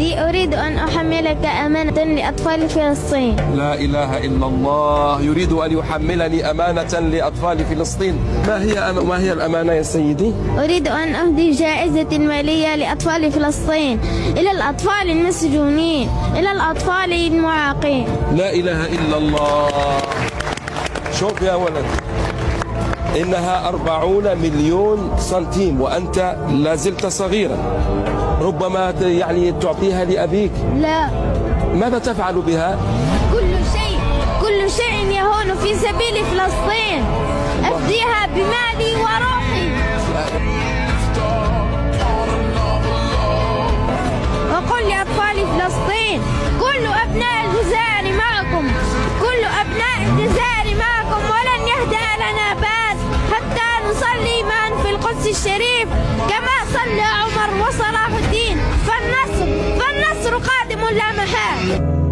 سيدي، أريد أن أحملك أمانة لأطفال فلسطين. لا إله إلا الله، يريد أن يحملني أمانة لأطفال فلسطين. ما هي الأمانة يا سيدي؟ أريد أن أهدي جائزة مالية لأطفال فلسطين، إلى الأطفال المسجونين، إلى الأطفال المعاقين. لا إله إلا الله. شوف يا ولد، إنها 40 مليون سنتيم وأنت لازلت صغيرا، ربما يعني تعطيها لأبيك. لا. ماذا تفعل بها؟ كل شيء يهون في سبيل فلسطين، أفديها بمالي وروحي. وقل لأطفال فلسطين: كل أبناء الجزائر معكم، كل أبناء الجزائر معكم، ولن يهدأ لنا بال حتى نصلي معا في القدس الشريف كما صلى عمر وصلاح الدين، فالنصر قادم لا محال.